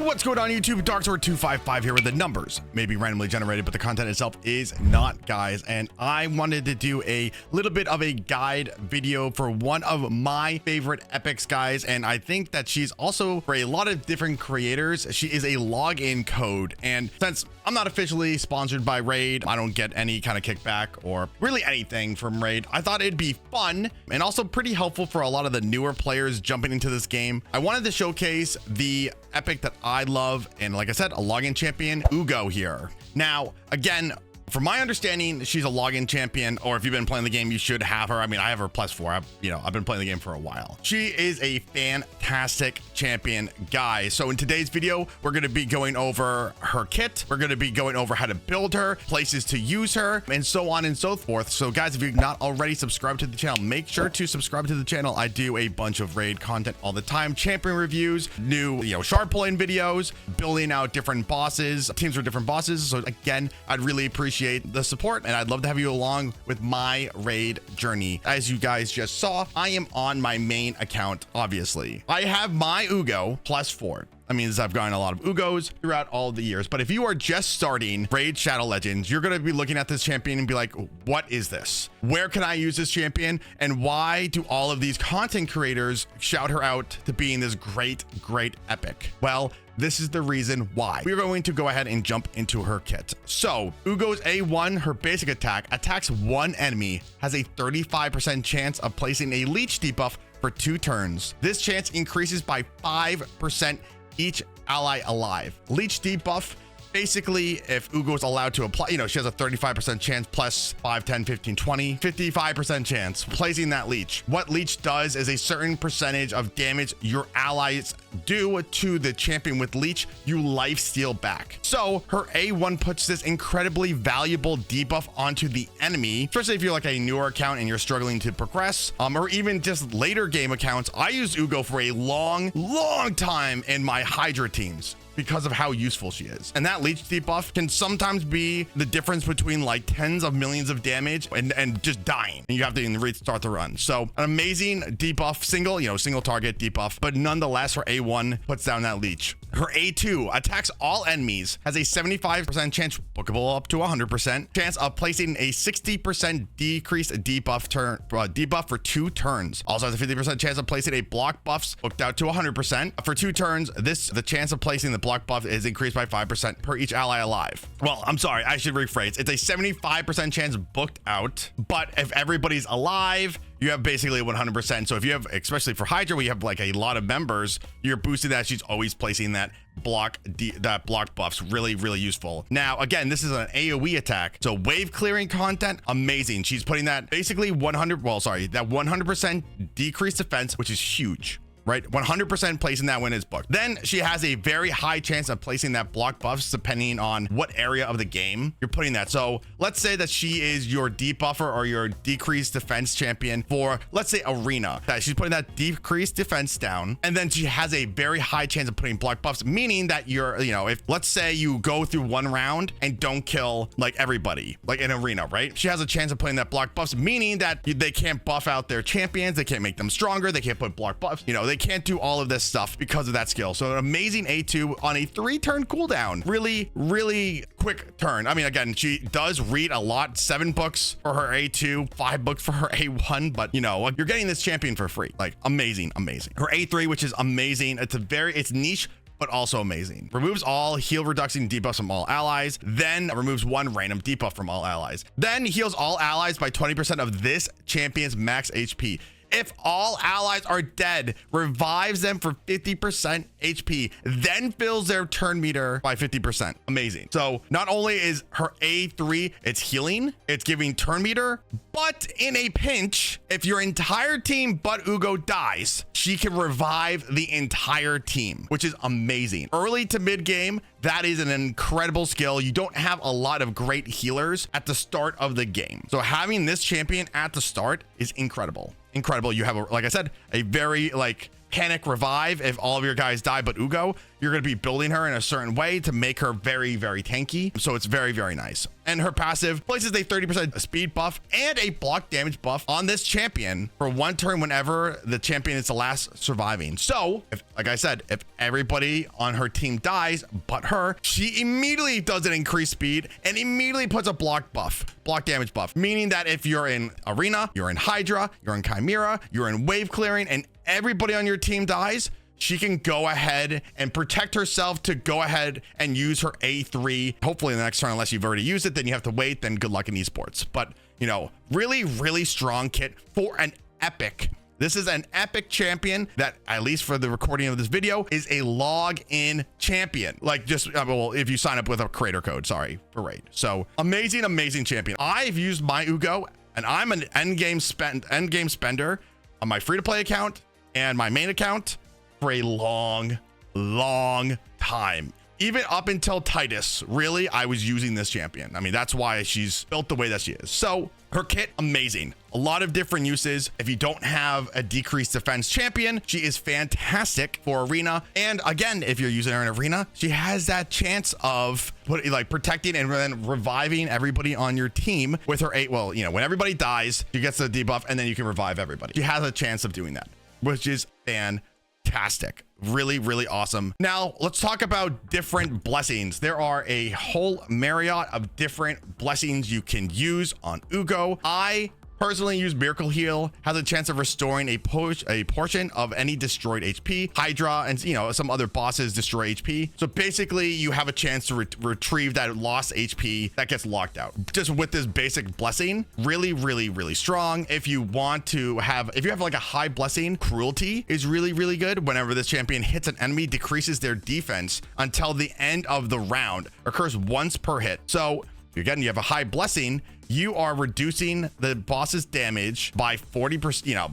What's going on YouTube? Darksword255 here with the numbers. Maybe randomly generated, but the content itself is not, guys. And I wanted to do a little bit of a guide video for one of my favorite epics, guys. And I think that she's also, for a lot of different creators, she is a login code. And since I'm not officially sponsored by Raid, I don't get any kind of kickback or really anything from Raid, I thought it'd be fun and also pretty helpful for a lot of the newer players jumping into this game. I wanted to showcase the epic that I love, and like I said, a login champion, Uggo here. Now, again, from my understanding, she's a login champion, or if you've been playing the game, you should have her. I mean, I have her +4. I've been playing the game for a while. She is a fantastic champion, guys. So in today's video, we're going to be going over her kit. We're going to be going over how to build her, places to use her, and so on and so forth. So guys, if you're not already subscribed to the channel, make sure to subscribe to the channel. I do a bunch of Raid content all the time, champion reviews, new, shard pulling videos, building out different bosses, teams for different bosses. So again, I'd really appreciate the support, and I'd love to have you along with my Raid journey. As you guys just saw, I am on my main account. Obviously, I have my Uggo +4. That means I've gotten a lot of Uggos throughout all the years. But if you are just starting Raid Shadow Legends, you're going to be looking at this champion and be like, what is this? Where can I use this champion? And why do all of these content creators shout her out to being this great epic? Well, this is the reason why. We're going to go ahead and jump into her kit. So Uggo's A1, her basic attack, attacks one enemy, has a 35% chance of placing a leech debuff for 2 turns. This chance increases by 5% each ally alive. Leech debuff, basically, if Uggo is allowed to apply, she has a 35% chance plus 5, 10, 15, 20, 55% chance placing that leech. What leech does is a certain percentage of damage your allies do to the champion with leech, you lifesteal back. So her A1 puts this incredibly valuable debuff onto the enemy, especially if you're like a newer account and you're struggling to progress, or even just later game accounts. I used Uggo for a long time in my Hydra teams because of how useful she is. And that leech debuff can sometimes be the difference between like tens of millions of damage and just dying, and you have to restart the run. So an amazing debuff, single target debuff, but nonetheless her A1 puts down that leech. Her A2 attacks all enemies, has a 75% chance, bookable up to 100% chance of placing a 60% decreased debuff for 2 turns. Also has a 50% chance of placing a block buffs, booked out to 100% for 2 turns. The chance of placing the block buff is increased by 5% per each ally alive. Well, I'm sorry, I should rephrase. It's a 75% chance booked out, but if everybody's alive, you have basically 100%. So if you have, especially for Hydra, we have like a lot of members, you're boosting that. She's always placing that block buffs. Really useful. Now, again, this is an AoE attack. So wave clearing content, amazing. She's putting that basically that 100% decreased defense, which is huge. Right, 100% placing that when it's booked. Then she has a very high chance of placing that block buffs depending on what area of the game you're putting that. So let's say that she is your debuffer or your decreased defense champion for, let's say, arena, that she's putting that decreased defense down, and then she has a very high chance of putting block buffs, meaning that you're, if let's say you go through one round and don't kill like everybody, like in arena, right? She has a chance of putting that block buffs, meaning that they can't buff out their champions, they can't make them stronger, they can't put block buffs, they can't do all of this stuff because of that skill. So an amazing A2 on a 3-turn cooldown. Really quick turn. I mean, again, she does read a lot. 7 books for her A2, 5 books for her A1, but you're getting this champion for free. Like, amazing. Her A3, which is amazing. It's niche, but also amazing. Removes all heal reduction debuffs from all allies, then removes 1 random debuff from all allies. Then heals all allies by 20% of this champion's max HP. If all allies are dead, revives them for 50% HP, then fills their turn meter by 50%. Amazing. So not only is her A3, it's healing, it's giving turn meter, but in a pinch, if your entire team but Uggo dies, she can revive the entire team, which is amazing. Early to mid game, that is an incredible skill. You don't have a lot of great healers at the start of the game. So having this champion at the start is incredible. You have, like I said, a very panic revive if all of your guys die but Uggo. you're going to be building her in a certain way to make her very, very tanky. So it's very, very nice. And her passive places a 30% speed buff and a block damage buff on this champion for 1 turn whenever the champion is the last surviving. So, like I said, if everybody on her team dies but her, she immediately does an increased speed and immediately puts a block damage buff, meaning that if you're in Arena, you're in Hydra, you're in Chimera, you're in wave clearing, and everybody on your team dies, she can go ahead and protect herself to go ahead and use her A3, hopefully in the next turn, unless you've already used it, then you have to wait, then good luck in esports. But, you know, really, really strong kit for an epic. This is an epic champion that, at least for the recording of this video, is a log-in champion. Like, just, well, if you sign up with a creator code, sorry, for raid. So, amazing, amazing champion. I've used my Uggo, and I'm an endgame spender on my free-to-play account and my main account for a long time. Even up until Titus, really, I was using this champion. I mean, that's why she's built the way that she is. So her kit, amazing. A lot of different uses. If you don't have a decreased defense champion, she is fantastic for Arena. And again, if you're using her in Arena, she has that chance of protecting and then reviving everybody on your team with her 8. Well, you know, when everybody dies, she gets the debuff and then you can revive everybody. She has a chance of doing that, which is fantastic. Really, really awesome. Now let's talk about different blessings. There are a whole myriad of different blessings you can use on Uggo. I personally use Miracle Heal, has a chance of restoring a portion of any destroyed HP. Hydra and, you know, some other bosses destroy HP. So basically you have a chance to retrieve that lost HP that gets locked out. Just with this basic blessing, really, really, really strong. If you have like a high blessing, Cruelty is really, really good. Whenever this champion hits an enemy, decreases their defense until the end of the round. Occurs once per hit. So again, you have a high blessing, you are reducing the boss's damage by 40%, you know,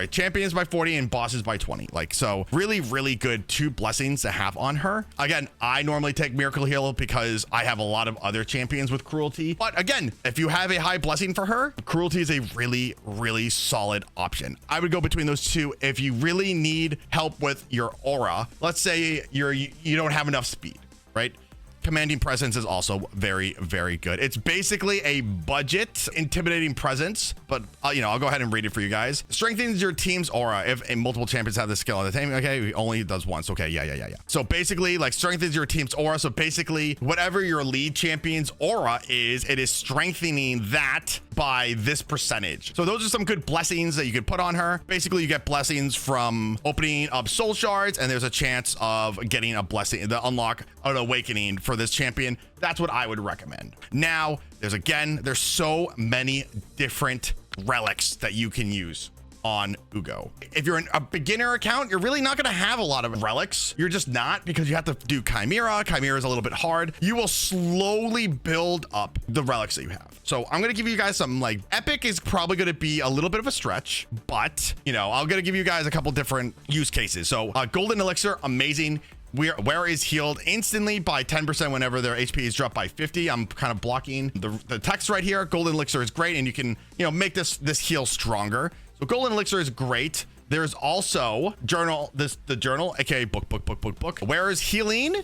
champions by 40 and bosses by 20. Like, so really, really good 2 blessings to have on her. Again, I normally take Miracle Heal because I have a lot of other champions with Cruelty. But again, if you have a high blessing for her, Cruelty is a really, really solid option. I would go between those 2 if you really need help with your aura. Let's say you don't have enough speed, right? Commanding Presence is also very, very good. It's basically a budget intimidating presence, but you know, I'll go ahead and read it for you guys. Strengthens your team's aura if multiple champions have this skill at the time. Okay, he only does once. Okay, yeah. So basically, like, strengthens your team's aura. So basically, whatever your lead champion's aura is, it is strengthening that by this percentage. So those are some good blessings that you could put on her. Basically, you get blessings from opening up soul shards, and there's a chance of getting a blessing, the unlock an awakening for this champion. That's what I would recommend. Now, there's so many different relics that you can use on Uggo. If you're in a beginner account, you're really not going to have a lot of relics. You're just not, because you have to do Chimera. Chimera is a little bit hard. You will slowly build up the relics that you have. So I'm going to give you guys some, like, epic is probably going to be a little bit of a stretch, but, you know, I'm going to give you guys a couple different use cases. So golden elixir, amazing. Where is healed instantly by 10% whenever their HP is dropped by 50. I'm kind of blocking the text right here. Golden elixir is great, and you can, you know, make this heal stronger. So golden elixir is great. There's also journal, the journal, aka book. Where is healing?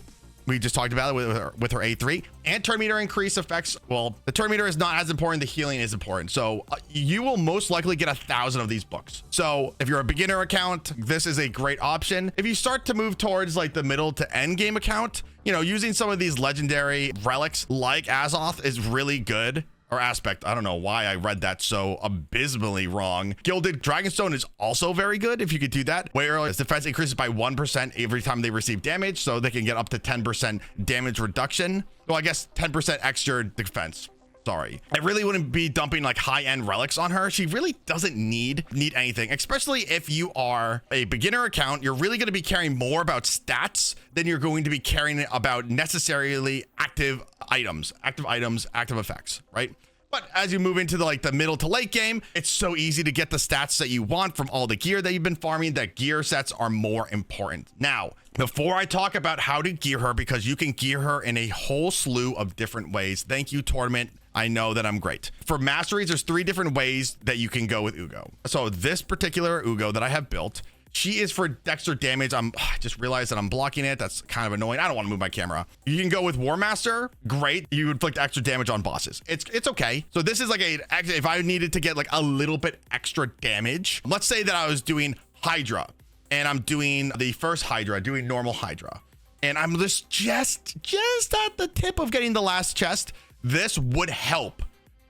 We just talked about it with her A3. And turn meter increase effects. Well, the turn meter is not as important. The healing is important. So you will most likely get 1,000 of these books. So if you're a beginner account, this is a great option. If you start to move towards like the middle to end game account, you know, using some of these legendary relics like Azoth is really good. Or aspect. I don't know why I read that so abysmally wrong. Gilded Dragonstone is also very good if you could do that, where its defense increases by 1% every time they receive damage, so they can get up to 10% damage reduction. Well, I guess 10% extra defense. Sorry. I really wouldn't be dumping like high-end relics on her. She really doesn't need anything, especially if you are a beginner account. You're really going to be caring more about stats than you're going to be caring about necessarily active items, active effects, right? But as you move into the middle to late game, it's so easy to get the stats that you want from all the gear that you've been farming, that gear sets are more important. Now, before I talk about how to gear her, because you can gear her in a whole slew of different ways. Thank you, Tournament. I know that I'm great. For masteries, there's 3 different ways that you can go with Uggo. So this particular Uggo that I have built, She is for extra damage. I just realized that I'm blocking it. That's kind of annoying. I don't want to move my camera. You can go with War Master. Great. You inflict extra damage on bosses. It's okay. So this is like if I needed to get like a little bit extra damage, let's say that I was doing Hydra and I'm doing the first Hydra, doing normal Hydra, and I'm just at the tip of getting the last chest. This would help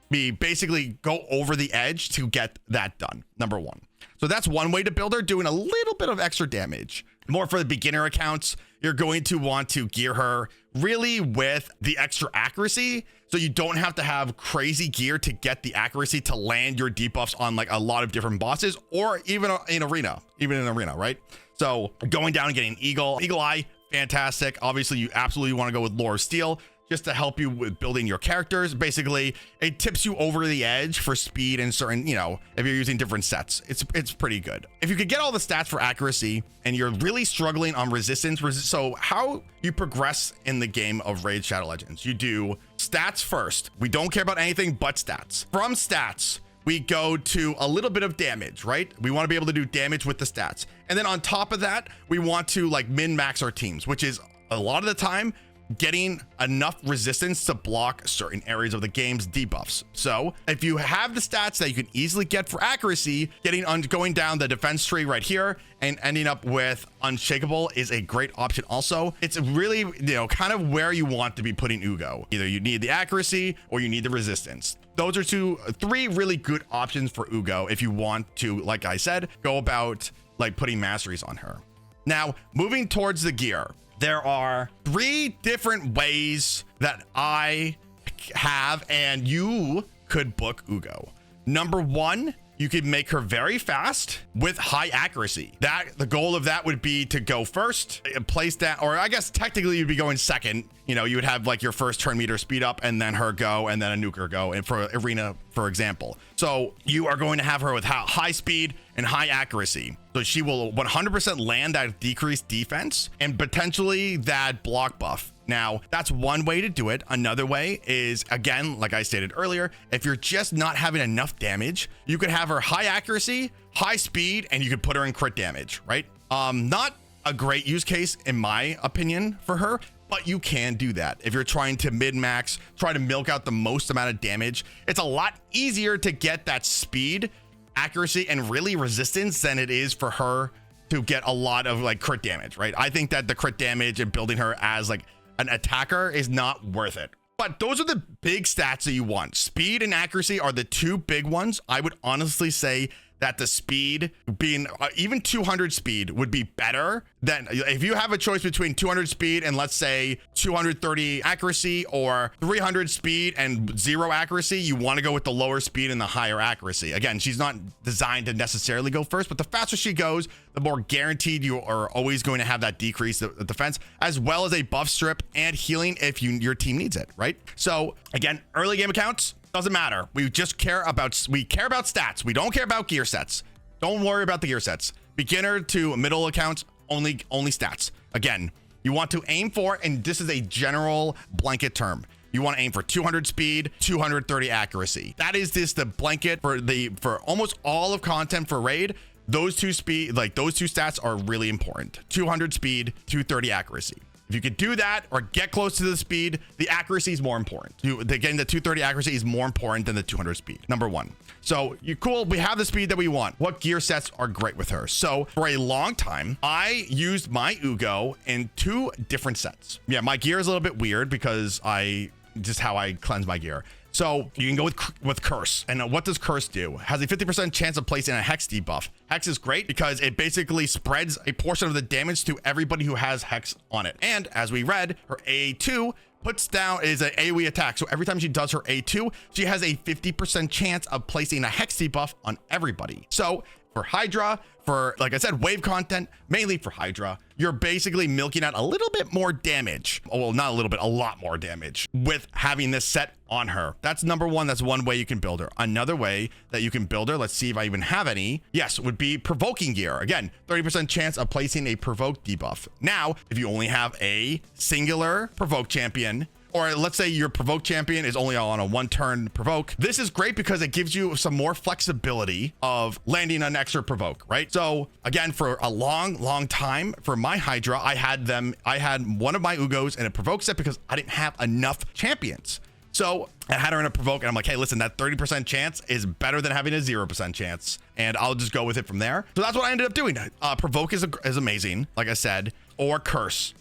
me basically go over the edge to get that done. Number one. So that's one way to build her, doing a little bit of extra damage. More for the beginner accounts, you're going to want to gear her really with the extra accuracy. So you don't have to have crazy gear to get the accuracy to land your debuffs on like a lot of different bosses, or even in arena, right? So going down and getting Eagle Eye, fantastic. Obviously you absolutely want to go with Lore of Steel, just to help you with building your characters. Basically, it tips you over the edge for speed and certain, if you're using different sets, it's pretty good. If you could get all the stats for accuracy and you're really struggling on resistance, so how you progress in the game of Raid Shadow Legends, you do stats first. We don't care about anything but stats. From stats, we go to a little bit of damage, right? We want to be able to do damage with the stats. And then on top of that, we want to like min-max our teams, which is a lot of the time getting enough resistance to block certain areas of the game's debuffs. So if you have the stats that you can easily get for accuracy, going down the defense tree right here and ending up with Unshakable is a great option also. It's really, kind of where you want to be putting Uggo. Either you need the accuracy or you need the resistance. Those are three really good options for Uggo if you want to, like I said, go about like putting masteries on her. Now, moving towards the gear, there are 3 different ways that I have and you could book Uggo. Number 1, you could make her very fast with high accuracy. The goal of that would be to go first, place that, or I guess technically you'd be going second. You would have like your first turn meter speed up and then her go and then a nuker go, and for arena, for example. So you are going to have her with high speed and high accuracy. So she will 100% land that decreased defense and potentially that block buff. Now, that's one way to do it. Another way is, again, like I stated earlier, if you're just not having enough damage, you could have her high accuracy, high speed, and you could put her in crit damage, right? Not a great use case, in my opinion, for her, but you can do that. If you're trying to min-max, try to milk out the most amount of damage, it's a lot easier to get that speed, accuracy, and really resistance than it is for her to get a lot of like crit damage, right? I think that the crit damage and building her as like an attacker is not worth it. But those are the big stats that you want. Speed and accuracy are the 2 big ones. I would honestly say that the speed being even 200 speed would be better than if you have a choice between 200 speed and let's say 230 accuracy or 300 speed and 0 accuracy. You want to go with the lower speed and the higher accuracy. Again, she's not designed to necessarily go first, but the faster she goes, the more guaranteed you are always going to have that decrease of defense, as well as a buff strip and healing if your team needs it, right? So again, early game accounts, doesn't matter. We care about stats. We don't care about gear sets. Don't worry about the gear sets. Beginner to middle accounts, only stats. Again, you want to aim for, and this is a general blanket term, you want to aim for 200 speed, 230 accuracy. That is the blanket for almost all of content for raid. Those two stats are really important. 200 speed, 230 accuracy. If you could do that or get close to the speed, the accuracy is more important. Getting the 230 accuracy is more important than the 200 speed. Number 1. So cool. We have the speed that we want. What gear sets are great with her? So for a long time, I used my Uggo in 2 different sets. Yeah, my gear is a little bit weird because just how I cleanse my gear. So you can go with Curse. And what does Curse do? Has a 50% chance of placing a Hex debuff. Hex is great because it basically spreads a portion of the damage to everybody who has Hex on it. And as we read, her A2 puts down is an AoE attack. So every time she does her A2, she has a 50% chance of placing a Hex debuff on everybody. So for Hydra, for, like I said, wave content, mainly for Hydra, you're basically milking out a little bit more damage. Well, not a little bit, a lot more damage with having this set on her. That's number 1. That's one way you can build her. Another way that you can build her, let's see if I even have any. Yes, would be provoking gear. Again, 30% chance of placing a provoke debuff. Now, if you only have a singular provoke champion, or let's say your provoke champion is only on a 1-turn provoke. This is great because it gives you some more flexibility of landing an extra provoke, right? So again, for a long time for my Hydra, I had one of my Ugos in a provoke set because I didn't have enough champions. So I had her in a provoke and I'm like, hey, listen, that 30% chance is better than having a 0% chance. And I'll just go with it from there. So that's what I ended up doing. Provoke is amazing, like I said, or cursed.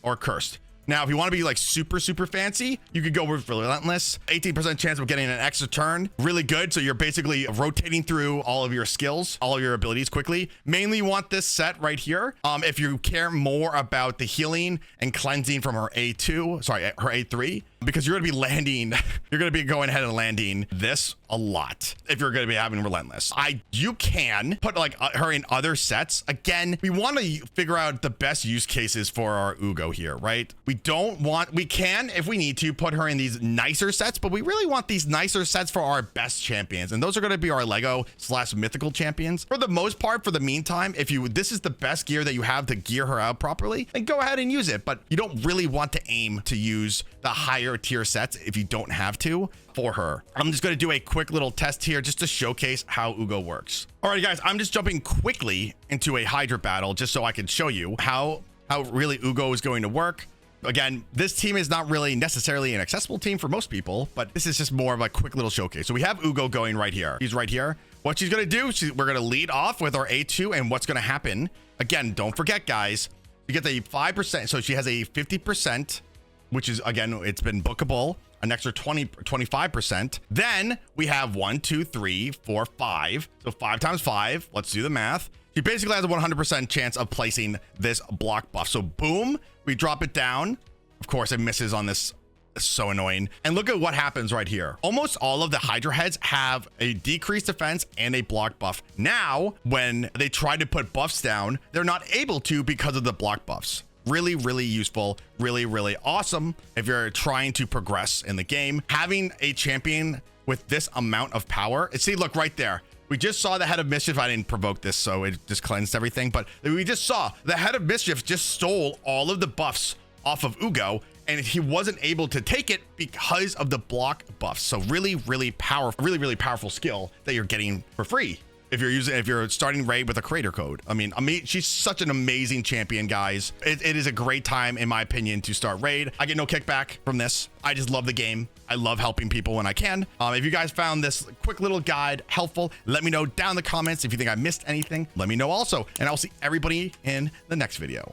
Now, if you want to be like super fancy, you could go with Relentless. 18% chance of getting an extra turn. Really good. So you're basically rotating through all of your skills, all of your abilities quickly. Mainly you want this set right here. If you care more about the healing and cleansing from her her A3, because you're going to be landing, you're going to be going ahead and landing this a lot if you're going to be having Relentless. You can put like her in other sets. Again, we want to figure out the best use cases for our Uggo here, right? We can, if we need to, put her in these nicer sets, but we really want these nicer sets for our best champions. And those are going to be our LEGGO/mythical champions. For the most part, for the meantime, if this is the best gear that you have to gear her out properly, then go ahead and use it. But you don't really want to aim to use the higher tier sets if you don't have to for her. I'm just going to do a quick little test here just to showcase how Uggo works. All right, guys, I'm just jumping quickly into a Hydra battle just so I can show you how really Uggo is going to work. Again, this team is not really necessarily an accessible team for most people, but this is just more of a quick little showcase. So we have Uggo going right here. He's right here. What she's going to do, we're going to lead off with our A2, and what's going to happen, again, don't forget, guys, you get the 5%. So she has a 50%, which is, again, it's been bookable, an extra 25%. Then we have 1, 2, 3, 4, 5. So 5 times 5. Let's do the math. She basically has a 100% chance of placing this block buff. So boom, we drop it down. Of course, it misses on this. It's so annoying. And look at what happens right here. Almost all of the Hydra heads have a decreased defense and a block buff. Now, when they try to put buffs down, they're not able to because of the block buffs. Really useful, really awesome if you're trying to progress in the game. Having a champion with this amount of power. See, look right there. We just saw the Head of Mischief. I didn't provoke this, so it just cleansed everything. But we just saw the Head of Mischief just stole all of the buffs off of Uggo, and he wasn't able to take it because of the block buffs. So really powerful skill that you're getting for free if you're starting raid with a creator code. I mean, she's such an amazing champion, guys. It is a great time, in my opinion, to start raid. I get no kickback from this. I just love the game. I love helping people when I can. If you guys found this quick little guide helpful, let me know down in the comments. If you think I missed anything, let me know also. And I'll see everybody in the next video.